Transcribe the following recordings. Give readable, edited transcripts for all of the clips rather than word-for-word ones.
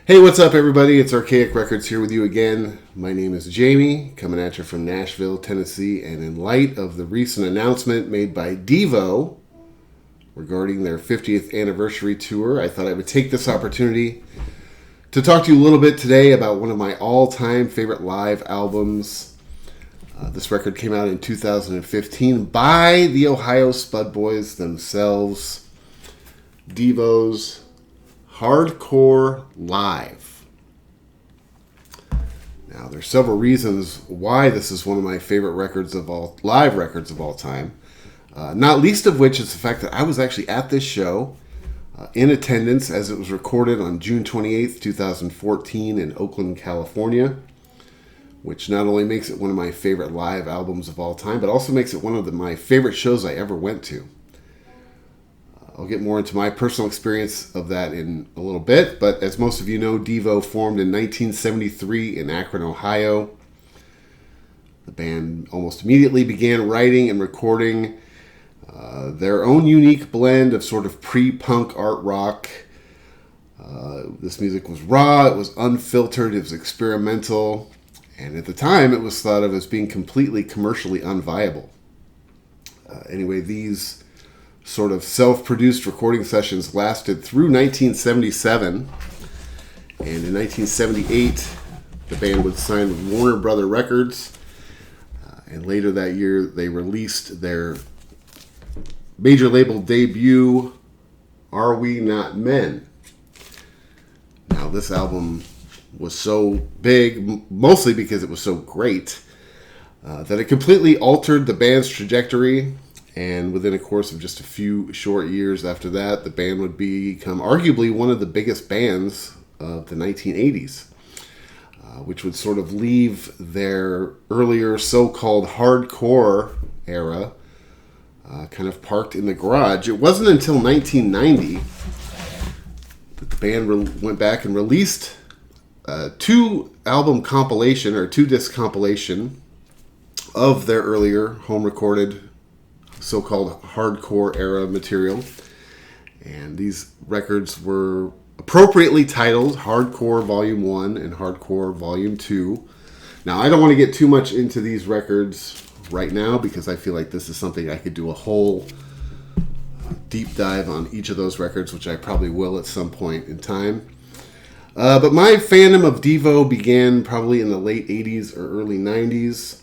Hey, what's up, everybody? It's Archaic Records here with you again. My name is Jamie, coming at you from Nashville, Tennessee. And in light of the recent announcement made by DEVO regarding their 50th anniversary tour, I thought I would take this opportunity to talk to you a little bit today about one of my all-time favorite live albums. This record came out in 2015 by the Ohio Spud Boys themselves, DEVO's Hardcore Live. Now, there's several reasons why this is one of my favorite live records of all time. Not least of which is the fact that I was actually at this show in attendance as it was recorded on June 28th, 2014 in Oakland, California, which not only makes it one of my favorite live albums of all time, but also makes it one of my favorite shows I ever went to. I'll get more into my personal experience of that in a little bit, but as most of you know, DEVO formed in 1973 in Akron, Ohio. The band almost immediately began writing and recording their own unique blend of sort of pre-punk art rock. This music was raw, it was unfiltered, it was experimental, and at the time it was thought of as being completely commercially unviable. Anyway, these sort of self-produced recording sessions lasted through 1977, and in 1978 the band would sign with Warner Brother Records, and later that year they released their major label debut, Are We Not Men? Now, this album was so big, mostly because it was so great, that it completely altered the band's trajectory. And within a course of just a few short years after that, the band would become arguably one of the biggest bands of the 1980s, which would sort of leave their earlier so-called hardcore era kind of parked in the garage. It wasn't until 1990 that the band went back and released a two-disc compilation of their earlier home-recorded so-called hardcore era material, and these records were appropriately titled Hardcore Volume 1 and Hardcore Volume 2. Now, I don't want to get too much into these records right now because I feel like this is something I could do a whole deep dive on each of those records, which I probably will at some point in time. But my fandom of DEVO began probably in the late 80s or early 90s.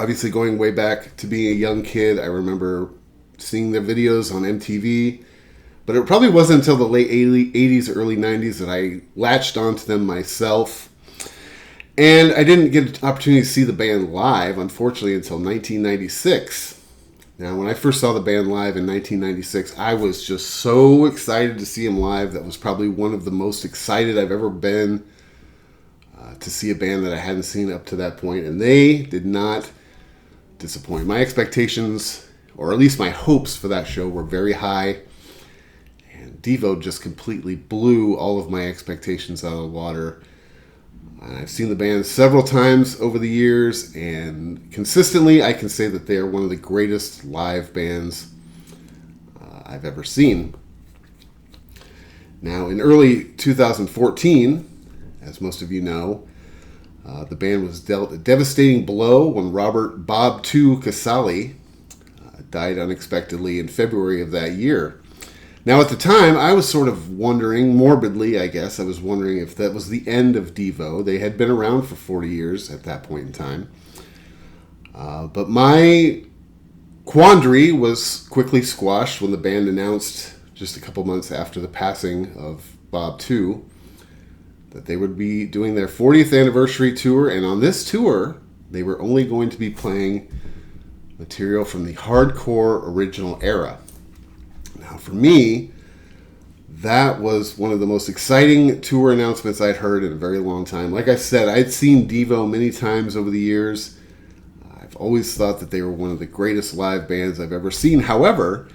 Obviously, going way back to being a young kid, I remember seeing their videos on MTV. But it probably wasn't until the late 80s or early 90s that I latched onto them myself. And I didn't get an opportunity to see the band live, unfortunately, until 1996. Now, when I first saw the band live in 1996, I was just so excited to see them live. That was probably one of the most excited I've ever been to see a band that I hadn't seen up to that point. And they did not disappoint. My expectations, or at least my hopes for that show, were very high, and DEVO just completely blew all of my expectations out of the water. I've seen the band several times over the years, and consistently I can say that they are one of the greatest live bands I've ever seen. Now, in early 2014, as most of you know, the band was dealt a devastating blow when Robert Bob II Casale died unexpectedly in February of that year. Now, at the time, I was sort of wondering, morbidly, I guess, I was wondering if that was the end of DEVO. They had been around for 40 years at that point in time. But my quandary was quickly squashed when the band announced, just a couple months after the passing of Bob II, that they would be doing their 40th anniversary tour, and on this tour, they were only going to be playing material from the hardcore original era. Now, for me, that was one of the most exciting tour announcements I'd heard in a very long time. Like I said, I'd seen DEVO many times over the years. I've always thought that they were one of the greatest live bands I've ever seen. However,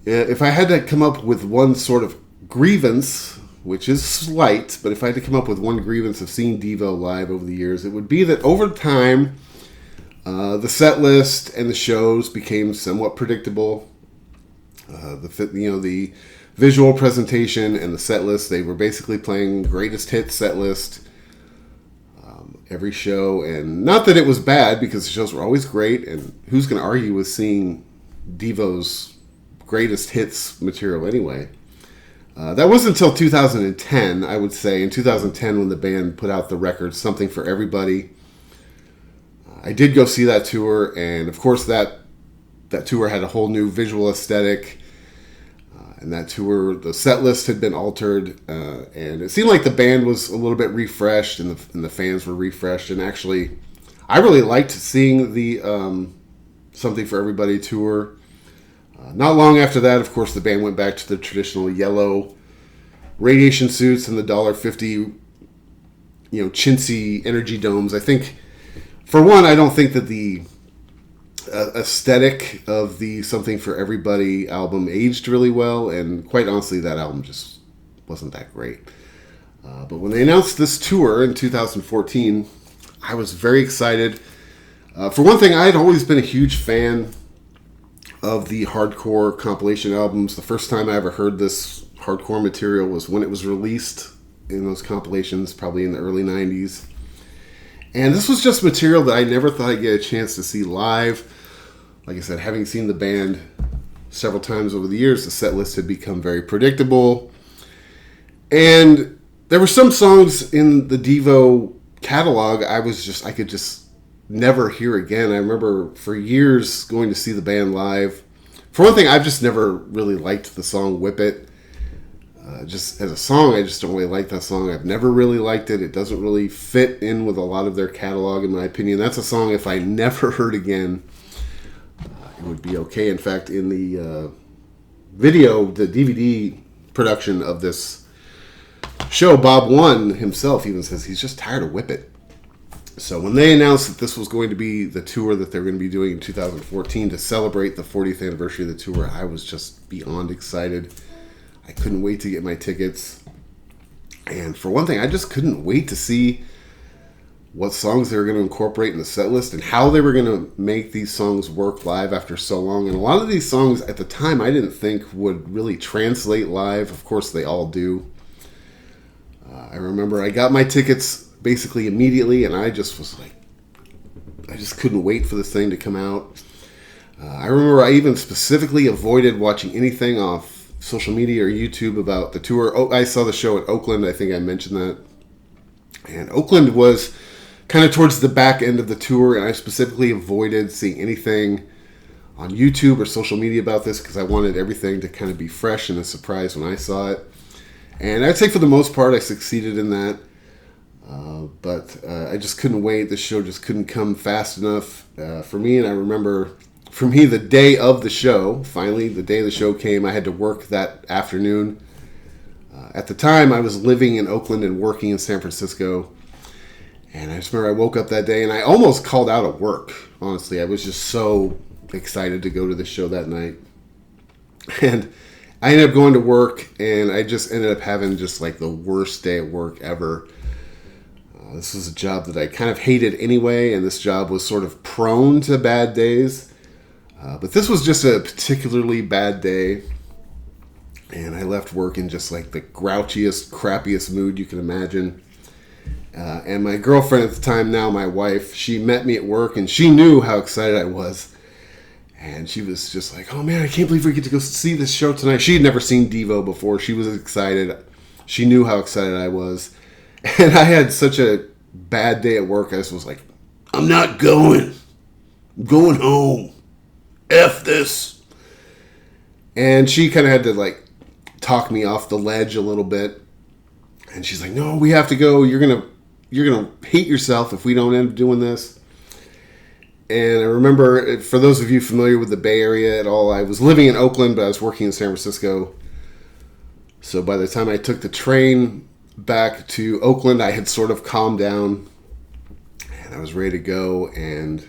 if I had to come up with one sort of grievance, which is slight, but if I had to come up with one grievance of seeing DEVO live over the years, it would be that over time, the set list and the shows became somewhat predictable. The visual presentation and the set list. They were basically playing greatest hits set list every show. And not that it was bad, because the shows were always great. And who's going to argue with seeing DEVO's greatest hits material anyway? That wasn't until 2010, I would say. In 2010, when the band put out the record Something for Everybody. I did go see that tour, and of course that tour had a whole new visual aesthetic. And that tour, the set list had been altered, and it seemed like the band was a little bit refreshed, and the fans were refreshed. And actually, I really liked seeing the Something for Everybody tour. Not long after that, of course, the band went back to the traditional yellow radiation suits and the $1.50, chintzy energy domes. I think, for one, I don't think that the aesthetic of the Something for Everybody album aged really well, and quite honestly, that album just wasn't that great. But when they announced this tour in 2014, I was very excited. For one thing, I had always been a huge fan of the hardcore compilation albums. The first time I ever heard this hardcore material was when it was released in those compilations, probably in the early 90s. And this was just material that I never thought I'd get a chance to see live. Like I said, having seen the band several times over the years, the set list had become very predictable. And there were some songs in the DEVO catalog I could just never hear again. I remember for years going to see the band live. For one thing, I've just never really liked the song Whip It. Just as a song, I just don't really like that song. I've never really liked it. It doesn't really fit in with a lot of their catalog, in my opinion. That's a song, if I never heard again, it would be okay. In fact, in the video, the DVD production of this show, Bob One himself even says he's just tired of Whip It. So when they announced that this was going to be the tour that they're going to be doing in 2014 to celebrate the 40th anniversary of the tour, I was just beyond excited. I couldn't wait to get my tickets. And for one thing, I just couldn't wait to see what songs they were going to incorporate in the set list and how they were going to make these songs work live after so long. And a lot of these songs at the time I didn't think would really translate live. Of course, they all do. I remember I got my tickets basically immediately, and I just was like, I just couldn't wait for this thing to come out. I remember I even specifically avoided watching anything off social media or YouTube about the tour. Oh, I saw the show at Oakland. I think I mentioned that. And Oakland was kind of towards the back end of the tour, and I specifically avoided seeing anything on YouTube or social media about this because I wanted everything to kind of be fresh and a surprise when I saw it. And I'd say for the most part, I succeeded in that. But I just couldn't wait. The show just couldn't come fast enough for me. And I remember, for me, the day of the show, finally, the day the show came, I had to work that afternoon. At the time, I was living in Oakland and working in San Francisco. And I just remember I woke up that day and I almost called out of work. Honestly, I was just so excited to go to the show that night. And I ended up going to work, and I just ended up having just like the worst day at work ever. This was a job that I kind of hated anyway, and this job was sort of prone to bad days. But this was just a particularly bad day. And I left work in just like the grouchiest, crappiest mood you can imagine. And my girlfriend at the time, now my wife, she met me at work, and she knew how excited I was. And she was just like, oh man, I can't believe we get to go see this show tonight. She had never seen DEVO before. She was excited. She knew how excited I was. And I had such a bad day at work. I just was like, I'm not going. I'm going home. F this. And she kind of had to like talk me off the ledge a little bit. And she's like, no, we have to go. You're gonna hate yourself if we don't end up doing this. And I remember, for those of you familiar with the Bay Area at all, I was living in Oakland, but I was working in San Francisco. So by the time I took the train back to Oakland, I had sort of calmed down, and I was ready to go. And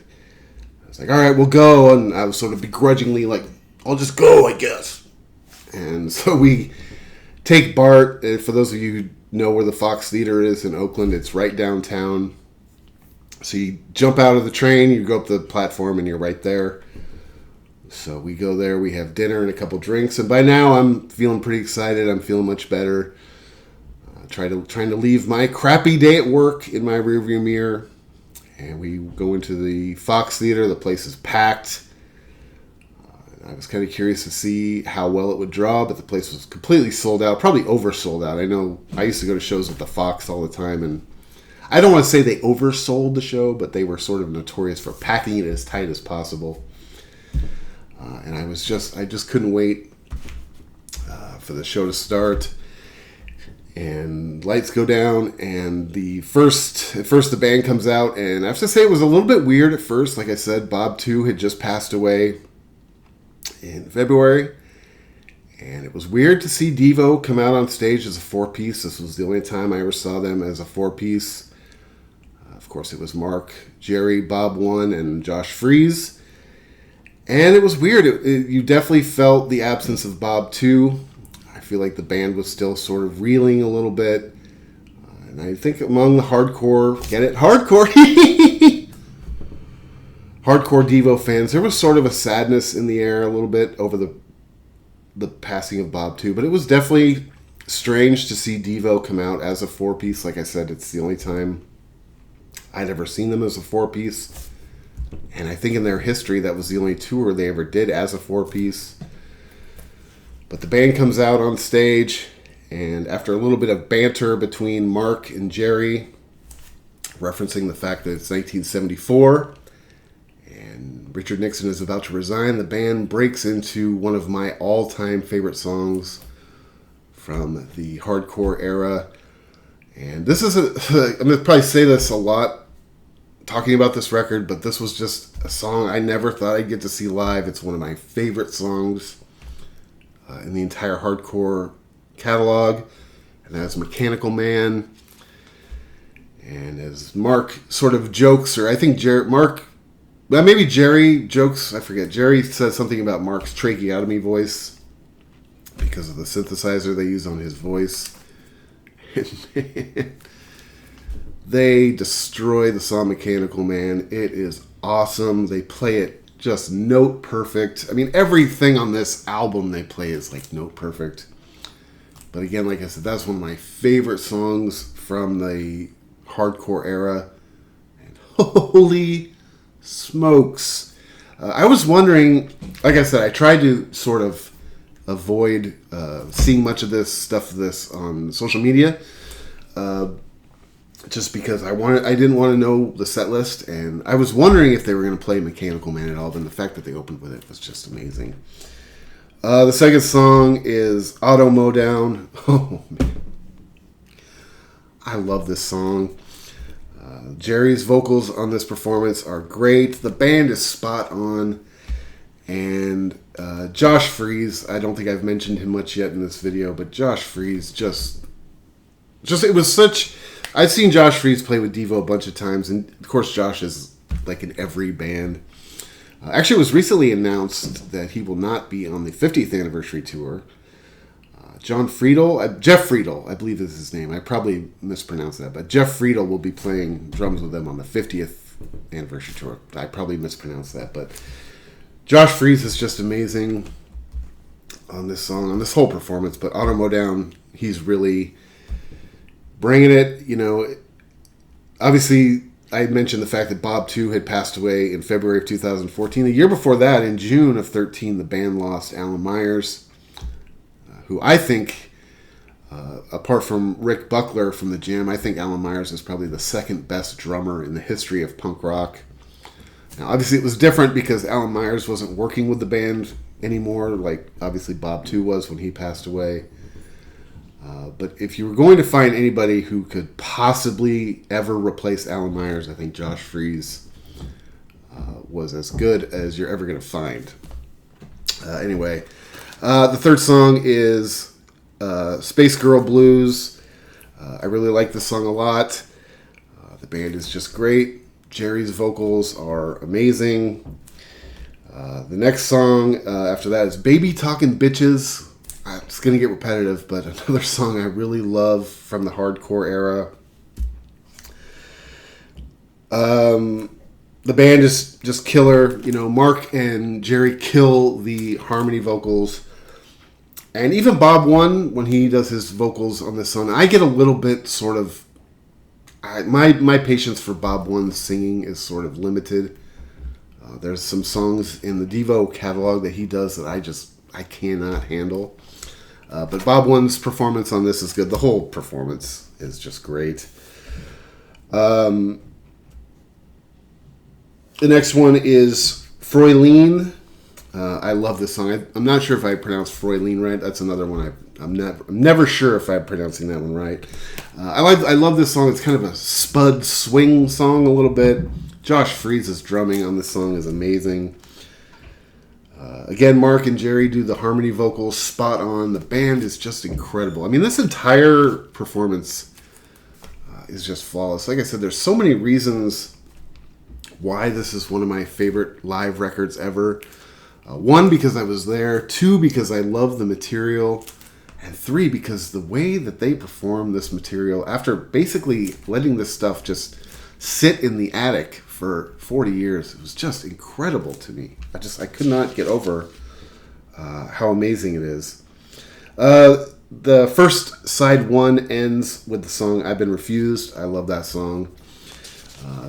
I was like, all right, we'll go. And I was sort of begrudgingly like, I'll just go, I guess. And so we take BART. And for those of you who know where the Fox Theater is in Oakland, it's right downtown. So you jump out of the train, you go up the platform, and you're right there. So we go there, we have dinner and a couple drinks, and by now I'm feeling pretty excited. I'm feeling much better. Trying to leave my crappy day at work in my rearview mirror, and we go into the Fox Theater. The place is packed. I was kind of curious to see how well it would draw, but the place was completely sold out, probably oversold out. I know I used to go to shows at the Fox all the time, and I don't want to say they oversold the show, but they were sort of notorious for packing it as tight as possible. And I just couldn't wait for the show to start. And lights go down, and at first the band comes out, and I have to say it was a little bit weird at first. Like I said, Bob 2 had just passed away in February, and it was weird to see DEVO come out on stage as a four-piece. This was the only time I ever saw them as a four-piece. Of course, it was Mark, Jerry, Bob 1, and Josh Freese. And it was weird. You definitely felt the absence of Bob 2. I feel like the band was still sort of reeling a little bit. And I think among the hardcore, get it? Hardcore! Hardcore DEVO fans, there was sort of a sadness in the air a little bit over the passing of Bob 2. But it was definitely strange to see DEVO come out as a four-piece. Like I said, it's the only time I'd ever seen them as a four-piece. And I think in their history, that was the only tour they ever did as a four-piece. But the band comes out on stage, and after a little bit of banter between Mark and Jerry, referencing the fact that it's 1974, and Richard Nixon is about to resign, the band breaks into one of my all-time favorite songs from the hardcore era. And this is I'm going to probably say this a lot talking about this record, but this was just a song I never thought I'd get to see live. It's one of my favorite songs in the entire hardcore catalog, and that's Mechanical Man. And as Mark sort of jokes, or I think maybe Jerry jokes, I forget. Jerry says something about Mark's tracheotomy voice because of the synthesizer they use on his voice. They destroy the song Mechanical Man. It is awesome. They play it just note perfect. I mean, everything on this album they play is like note perfect. But again, like I said, that's one of my favorite songs from the hardcore era. And holy smokes. I was wondering, like I said, I tried to sort of avoid seeing much of this on social media. Just because I didn't want to know the set list, and I was wondering if they were going to play Mechanical Man at all, but the fact that they opened with it was just amazing. The second song is Auto Mowdown. Oh, man. I love this song. Jerry's vocals on this performance are great. The band is spot on. And Josh Freese, I don't think I've mentioned him much yet in this video, but Josh Freese just it was such... I've seen Josh Freese play with DEVO a bunch of times, and of course Josh is like in every band. Actually, it was recently announced that he will not be on the 50th anniversary tour. Jeff Friedel, I believe is his name. I probably mispronounced that, but Jeff Friedel will be playing drums with them on the 50th anniversary tour. I probably mispronounced that, but Josh Freese is just amazing on this song, on this whole performance. But Auto Mowdown, he's really bringing it. You know, obviously, I mentioned the fact that Bob 2 had passed away in February of 2014. The year before that, in June of 2013, the band lost Alan Myers, who I think, apart from Rick Buckler from the Jam, I think Alan Myers is probably the second best drummer in the history of punk rock. Now, obviously, it was different because Alan Myers wasn't working with the band anymore, like obviously Bob 2 was when he passed away. But if you were going to find anybody who could possibly ever replace Alan Myers, I think Josh Freese was as good as you're ever going to find. Anyway, the third song is Space Girl Blues. I really like this song a lot. The band is just great. Jerry's vocals are amazing. The next song after that is Baby Talkin' Bitches. It's going to get repetitive, but another song I really love from the hardcore era. The band is just killer. You know, Mark and Jerry kill the harmony vocals. And even Bob One, when he does his vocals on this song, I get a little bit sort of... my patience for Bob One's singing is sort of limited. There's some songs in the DEVO catalog that he does that I cannot handle. But Bob One's performance on this is good. The whole performance is just great. The next one is Fräulein. I love this song. I'm not sure if I pronounced Fräulein right. That's another one I'm never sure if I'm pronouncing that one right. I love this song. It's kind of a spud swing song a little bit. Josh Freese's drumming on this song is amazing. Again, Mark and Jerry do the harmony vocals spot on. The band is just incredible. I mean, this entire performance is just flawless. Like I said, there's so many reasons why this is one of my favorite live records ever. One, because I was there. Two, because I love the material. And three, because the way that they perform this material, after basically letting this stuff just sit in the attic for 40 years, it was just incredible to me. I could not get over how amazing it is. The first side one ends with the song I've Been Refused. I love that song.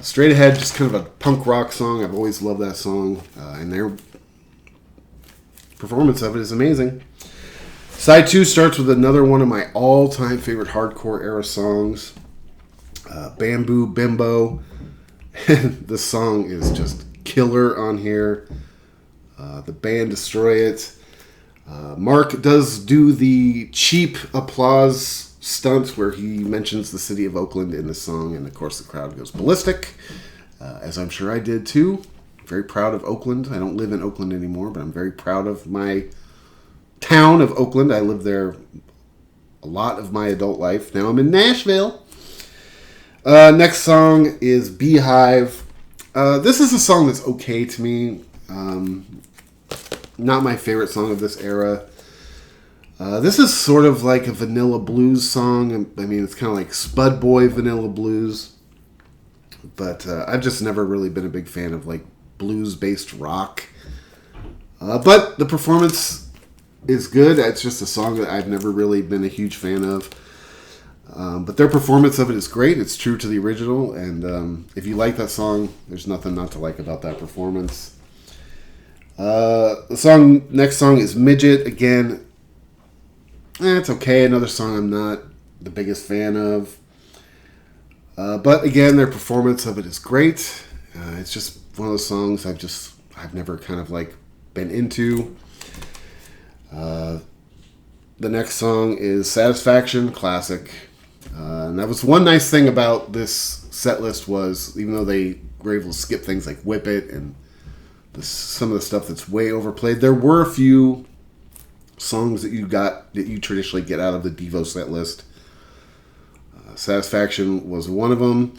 Straight Ahead, just kind of a punk rock song. I've always loved that song. And their performance of it is amazing. Side 2 starts with another one of my all-time favorite hardcore era songs, Bamboo Bimbo. This song is just killer on here. The band destroy it. Mark does do the cheap applause stunt where he mentions the city of Oakland in the song, and of course the crowd goes ballistic, as I'm sure I did too. Very proud of Oakland. I don't live in Oakland anymore, but I'm very proud of my town of Oakland. I lived there a lot of my adult life. Now I'm in Nashville. Next song is Beehive. This is a song that's okay to me. Not my favorite song of this era. This is sort of like a vanilla blues song. I mean, it's kind of like Spud Boy vanilla blues. But I've just never really been a big fan of like blues-based rock. But the performance is good. It's just a song that I've never really been a huge fan of. But their performance of it is great. It's true to the original. And if you like that song, there's nothing not to like about that performance. The next song is Midget. Again, it's okay. Another song I'm not the biggest fan of. But again, their performance of it is great. It's just one of those songs I've never kind of like been into. The next song is Satisfaction, classic. And that was one nice thing about this set list was, even though they were able to skip things like Whip It and some of the stuff that's way overplayed, there were a few songs that you traditionally get out of the DEVO set list. Satisfaction was one of them.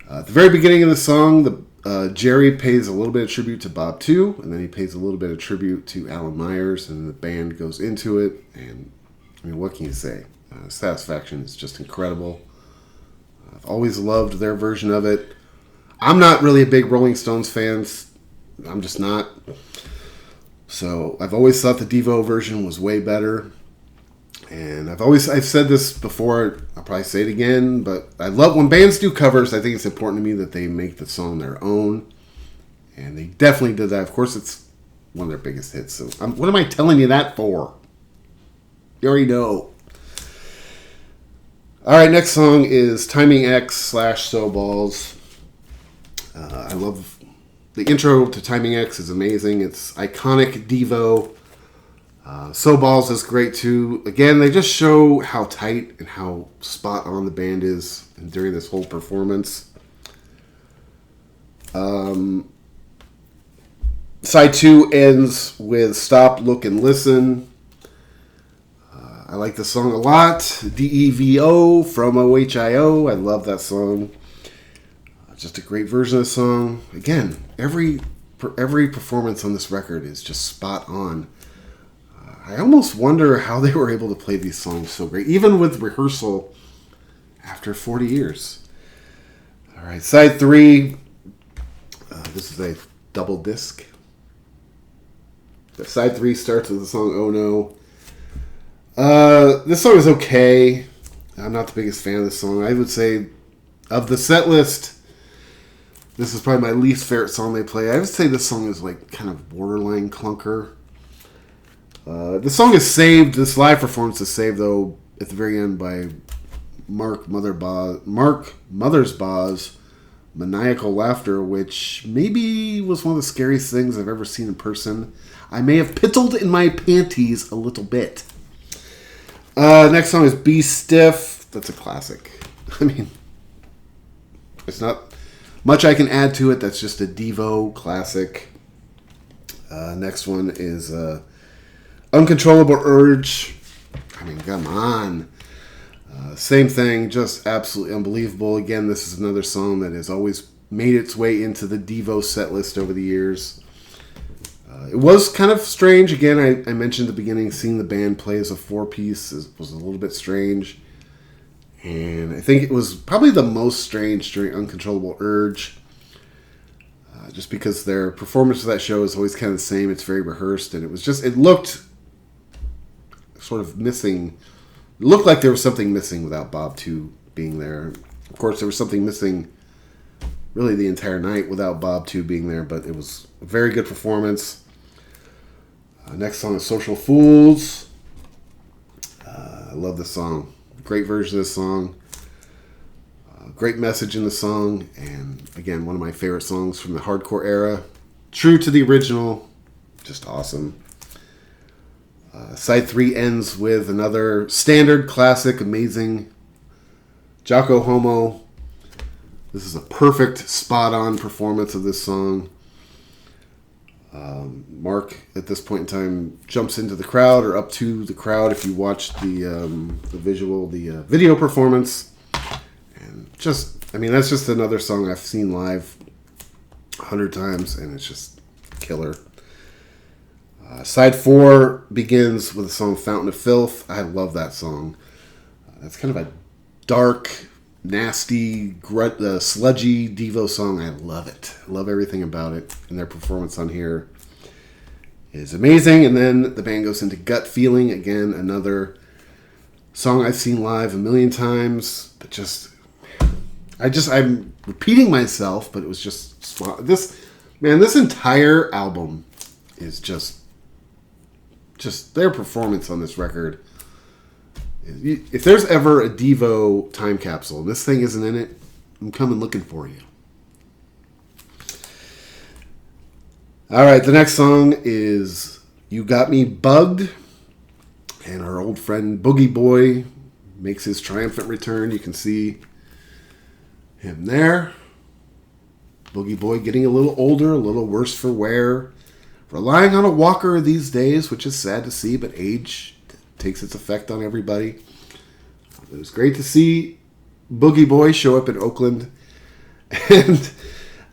At the very beginning of the song, Jerry pays a little bit of tribute to Bob 2, and then he pays a little bit of tribute to Alan Myers, and the band goes into it. And I mean, what can you say? Satisfaction is just incredible. I've always loved their version of it. I'm not really a big Rolling Stones fan. I'm just not. So I've always thought the DEVO version was way better. And I've said this before, I'll probably say it again, but I love when bands do covers. I think it's important to me that they make the song their own. And they definitely did that. Of course, it's one of their biggest hits. So what am I telling you that for? You already know. All right, next song is Timing X / So Balls. I love the intro to Timing X is amazing. It's iconic DEVO. So Balls is great too. Again, they just show how tight and how spot on the band is during this whole performance. Side 2 ends with Stop, Look, and Listen. I like the song a lot. DEVO from OHIO. I love that song. Just a great version of the song. Again, every performance on this record is just spot on. I almost wonder how they were able to play these songs so great, even with rehearsal after 40 years. All right, side 3. This is a double disc. The side 3 starts with the song "Oh No." This song is okay. I'm not the biggest fan of this song. I would say, of the set list, this is probably my least favorite song they play. I would say this song is like kind of borderline clunker. The song is saved. This live performance is saved though at the very end by Mark Mothersbaugh's maniacal laughter, which maybe was one of the scariest things I've ever seen in person. I may have pittled in my panties a little bit. Next song is "Be Stiff." That's a classic. I mean, it's not much I can add to it. That's just a DEVO classic. Next one is "Uncontrollable Urge." I mean, come on. Same thing, just absolutely unbelievable. Again, this is another song that has always made its way into the DEVO set list over the years. It was kind of strange. Again, I mentioned at the beginning, seeing the band play as a 4-piece was a little bit strange. And I think it was probably the most strange during "Uncontrollable Urge. Just because their performance of that show is always kind of the same. It's very rehearsed. And it looked sort of missing. It looked like there was something missing without Bob 2 being there. Of course, there was something missing really the entire night without Bob 2 being there. But it was a very good performance. Next song is "Social Fools." I love this song. Great version of this song. Great message in the song. And again, one of my favorite songs from the hardcore era. True to the original. Just awesome. Side 3 ends with another standard, classic, amazing Jocko Homo. This is a perfect, spot-on performance of this song. Mark, at this point in time, jumps into the crowd, or up to the crowd if you watch the video performance. And that's just another song I've seen live 100 times, and it's just killer. Side 4 begins with the song "Fountain of Filth." I love that song. That's kind of a dark, nasty, sludgy DEVO song. I love it. I love everything about it. And their performance on here is amazing. And then the band goes into "Gut Feeling." Again, another song I've seen live a million times. But I'm repeating myself, but it was just this entire album is just their performance on this record. If there's ever a DEVO time capsule and this thing isn't in it, I'm coming looking for you. All right, the next song is "You Got Me Bugged." And our old friend Boogie Boy makes his triumphant return. You can see him there. Boogie Boy getting a little older, a little worse for wear. Relying on a walker these days, which is sad to see, but age takes its effect on everybody. It was great to see Boogie Boy show up in Oakland. And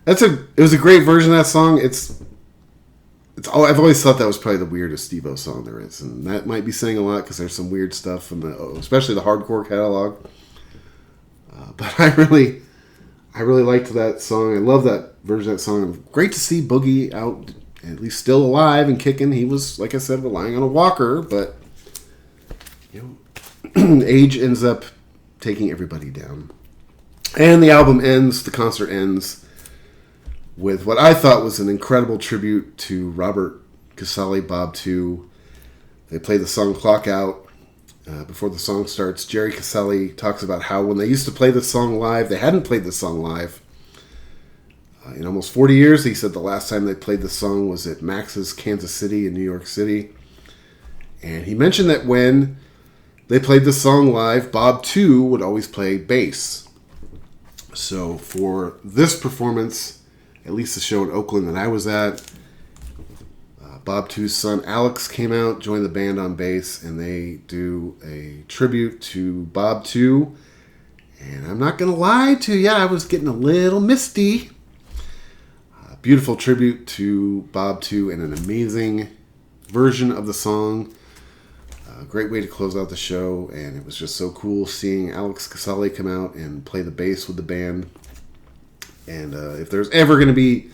it was a great version of that song. I've always thought that was probably the weirdest DEVO song there is, and that might be saying a lot because there's some weird stuff in especially the hardcore catalog. But I really liked that song. I love that version of that song. Great to see Boogie out, at least still alive and kicking. He was, like I said, relying on a walker, but age ends up taking everybody down. And the album ends, the concert ends, with what I thought was an incredible tribute to Robert Casale, Bob 2. They play the song "Clock Out." Before the song starts, Jerry Casale talks about how when they used to play this song live, they hadn't played this song live in almost 40 years. He said the last time they played the song was at Max's Kansas City in New York City. And he mentioned that when they played the song live, Bob 2 would always play bass. So for this performance, at least the show in Oakland that I was at, Bob 2's son Alex came out, joined the band on bass, and they do a tribute to Bob 2. And I'm not going to lie to you, I was getting a little misty. Beautiful tribute to Bob 2 and an amazing version of the song. A great way to close out the show, and it was just so cool seeing Alex Casale come out and play the bass with the band. And if there's ever going to be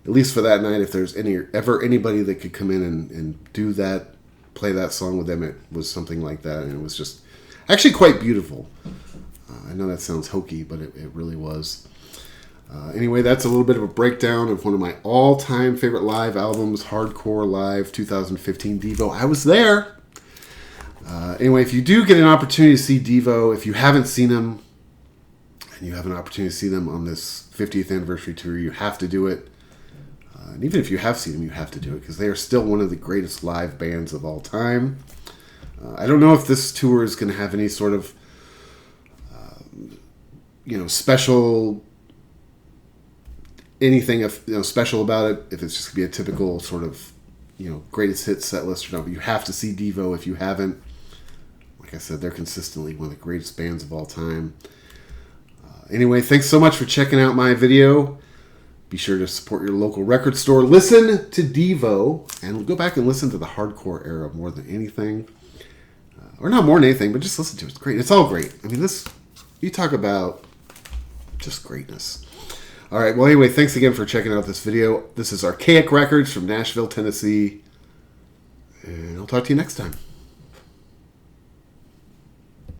at least for that night, if there's ever anybody that could come in and do that, play that song with them, it was something like that. And it was just actually quite beautiful. I know that sounds hokey, but it really was. Anyway, that's a little bit of a breakdown of one of my all-time favorite live albums, Hardcore Live 2015 DEVO. I was there. Anyway, if you do get an opportunity to see DEVO, if you haven't seen them, and you have an opportunity to see them on this 50th anniversary tour, you have to do it. And even if you have seen them, you have to do it, because they are still one of the greatest live bands of all time. I don't know if this tour is going to have any sort of, special, anything special about it, if it's just going to be a typical sort of, greatest hits set list or not. But you have to see DEVO if you haven't. Like I said, they're consistently one of the greatest bands of all time. Anyway, thanks so much for checking out my video. Be sure to support your local record store. Listen to DEVO, and go back and listen to the hardcore era more than anything. Or not more than anything, but just listen to it. It's great. It's all great. I mean, you talk about just greatness. All right, well, anyway, thanks again for checking out this video. This is Archaic Records from Nashville, Tennessee. And I'll talk to you next time.